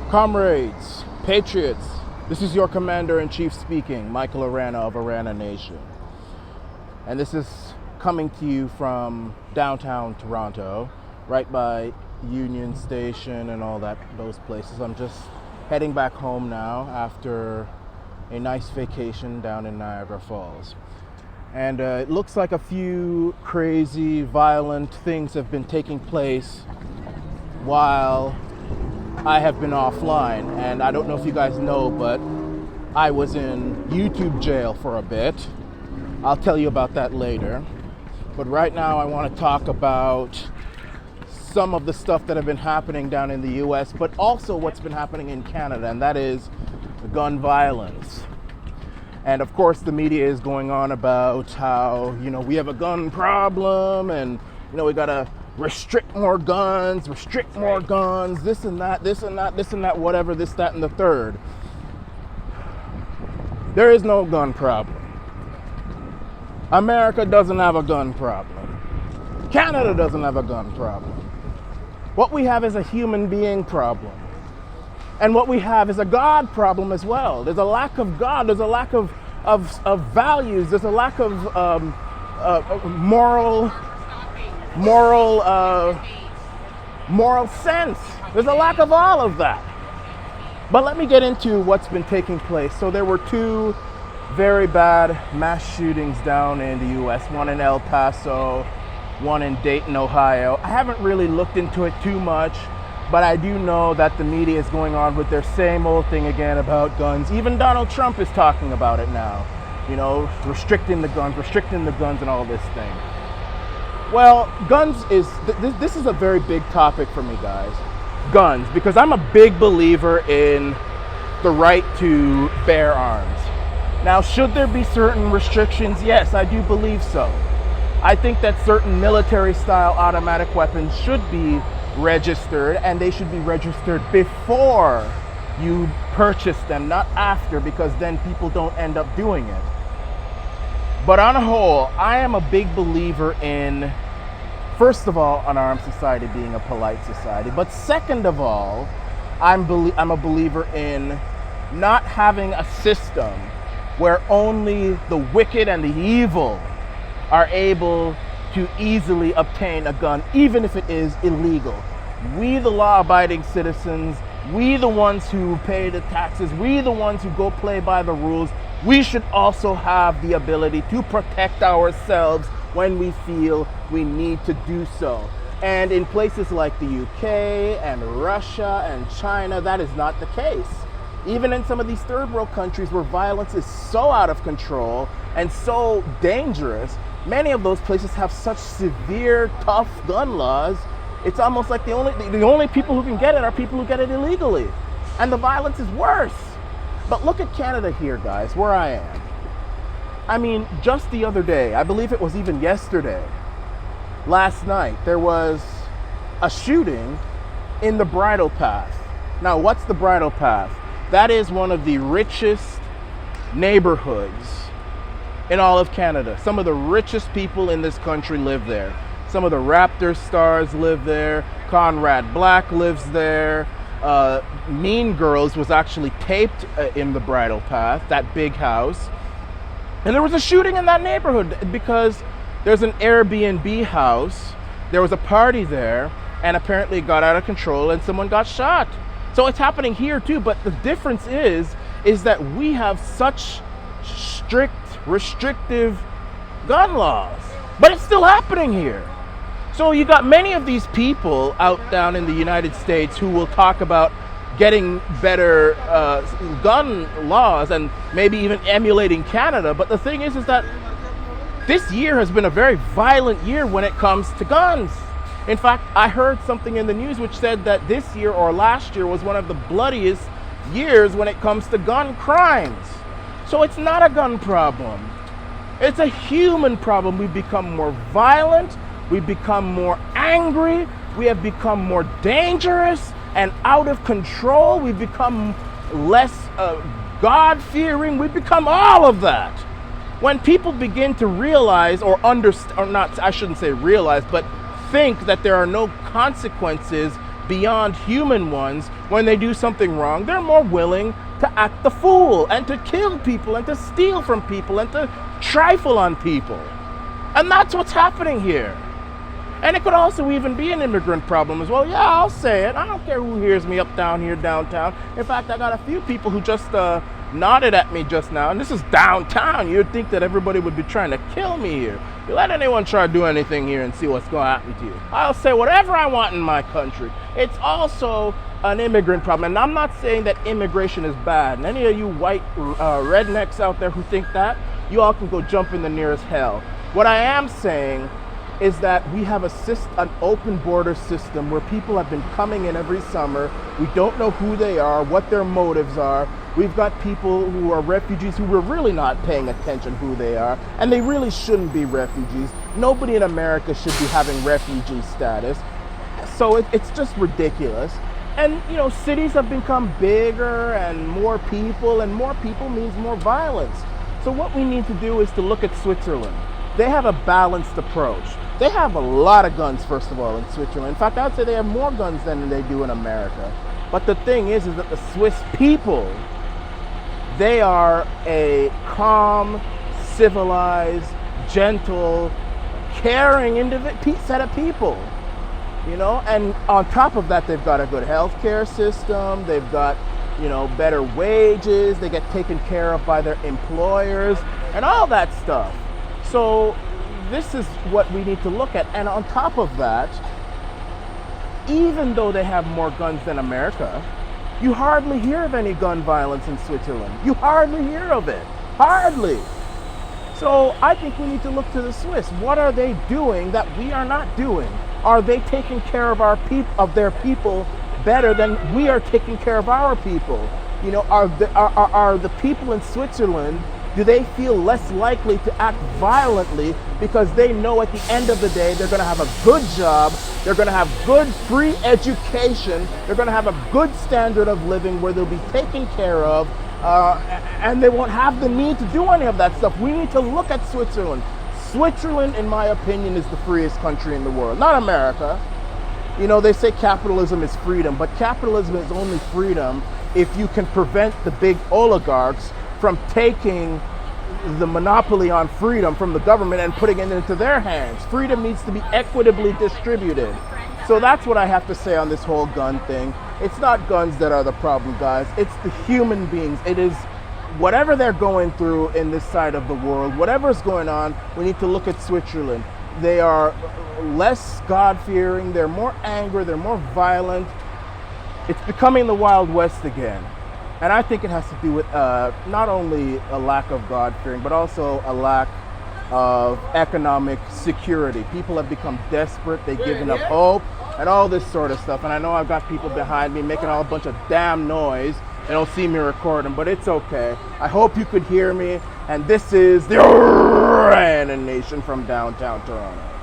Comrades, patriots, this is your Commander-in-Chief speaking, Michael Arana of Arana Nation. And this is coming to you from downtown Toronto, right by Union Station and all those places. I'm just heading back home now after a nice vacation down in Niagara Falls. And it looks like a few crazy, violent things have been taking place while I have been offline. And I don't know if you guys know, but I was in YouTube jail for a bit. I'll tell you about that later. But right now I want to talk about some of the stuff that have been happening down in the US, but also what's been happening in Canada, and that is gun violence. And of course the media is going on about how, we have a gun problem and, we gotta restrict more guns, this and that, whatever, this, that, and the third. There is no gun problem. America doesn't have a gun problem. Canada doesn't have a gun problem. What we have is a human being problem. And what we have is a God problem as well. There's a lack of God. There's a lack of values. There's a lack of moral sense. There's a lack of all of that. But let me get into what's been taking place. So there were two very bad mass shootings down in the U.S. One in El Paso, one in Dayton, Ohio. I haven't really looked into it too much, but I do know that the media is going on with their same old thing again about guns. Even Donald Trump is talking about it now. Restricting the guns and all this thing. Well, this is a very big topic for me, guys. Guns, because I'm a big believer in the right to bear arms. Now, should there be certain restrictions? Yes, I do believe so. I think that certain military-style automatic weapons should be registered, and they should be registered before you purchase them, not after, because then people don't end up doing it. But on a whole, I am a big believer in, first of all, an armed society being a polite society. But second of all, I'm a believer in not having a system where only the wicked and the evil are able to easily obtain a gun, even if it is illegal. We, the law-abiding citizens, we, the ones who pay the taxes, we, the ones who go play by the rules, we should also have the ability to protect ourselves when we feel we need to do so. And in places like the UK and Russia and China, that is not the case. Even in some of these third world countries where violence is so out of control and so dangerous, many of those places have such severe, tough gun laws. It's almost like the only people who can get it are people who get it illegally. And the violence is worse. But look at Canada here, guys, where I am. I mean, just the other day, I believe it was even yesterday, last night, there was a shooting in the Bridle Path. Now, what's the Bridle Path? That is one of the richest neighborhoods in all of Canada. Some of the richest people in this country live there. Some of the Raptor stars live there. Conrad Black lives there. Mean Girls was actually taped in the Bridle Path, that big house. And there was a shooting in that neighborhood because there's an Airbnb house. There was a party there, and apparently it got out of control and someone got shot. So it's happening here too, but the difference is that we have such strict, restrictive gun laws, but it's still happening here. So you got many of these people out down in the United States who will talk about getting better gun laws and maybe even emulating Canada. But the thing is that this year has been a very violent year when it comes to guns. In fact, I heard something in the news which said that this year or last year was one of the bloodiest years when it comes to gun crimes. So it's not a gun problem. It's a human problem. We've become more violent. We've become more angry. We have become more dangerous and out of control. We've become less God-fearing. We've become all of that. When people begin to realize or understand, or not, I shouldn't say realize, but think that there are no consequences beyond human ones, when they do something wrong, they're more willing to act the fool and to kill people and to steal from people and to trifle on people. And that's what's happening here. And it could also even be an immigrant problem as well. Yeah, I'll say it. I don't care who hears me up down here downtown. In fact, I got a few people who just nodded at me just now. And this is downtown. You'd think that everybody would be trying to kill me here. You let anyone try to do anything here and see what's going to happen to you. I'll say whatever I want in my country. It's also an immigrant problem. And I'm not saying that immigration is bad. And any of you white rednecks out there who think that, you all can go jump in the nearest hell. What I am saying is that we have an open border system where people have been coming in every summer. We don't know who they are, what their motives are. We've got people who are refugees who we're really not paying attention who they are, and they really shouldn't be refugees. Nobody in America should be having refugee status. So it's just ridiculous. And you know, cities have become bigger and more people means more violence. So what we need to do is to look at Switzerland. They have a balanced approach. They have a lot of guns, first of all, in Switzerland. In fact, I would say they have more guns than they do in America. But the thing is that the Swiss people, they are a calm, civilized, gentle, caring set of people. You know, and on top of that, they've got a good healthcare system. They've got, you know, better wages. They get taken care of by their employers and all that stuff. So this is what we need to look at. And on top of that, even though they have more guns than America, you hardly hear of any gun violence in Switzerland. You hardly hear of it. Hardly. So I think we need to look to the Swiss. What are they doing that we are not doing? Are they taking care of their people better than we are taking care of our people? You know, are the people in Switzerland, do they feel less likely to act violently because they know at the end of the day they're going to have a good job, they're going to have good free education, they're going to have a good standard of living where they'll be taken care of, and they won't have the need to do any of that stuff. We need to look at Switzerland. Switzerland, in my opinion, is the freest country in the world, not America. You know, they say capitalism is freedom, but capitalism is only freedom if you can prevent the big oligarchs from taking the monopoly on freedom from the government and putting it into their hands. Freedom needs to be equitably distributed. So that's what I have to say on this whole gun thing. It's not guns that are the problem, guys. It's the human beings. It is whatever they're going through in this side of the world, whatever's going on, we need to look at Switzerland. They are less God-fearing, they're more angry, they're more violent. It's becoming the Wild West again. And I think it has to do with not only a lack of God-fearing, but also a lack of economic security. People have become desperate, they've given up hope, and all this sort of stuff. And I know I've got people behind me making all a bunch of damn noise. They don't see me recording, but it's okay. I hope you could hear me. And this is the Arana Nation from downtown Toronto.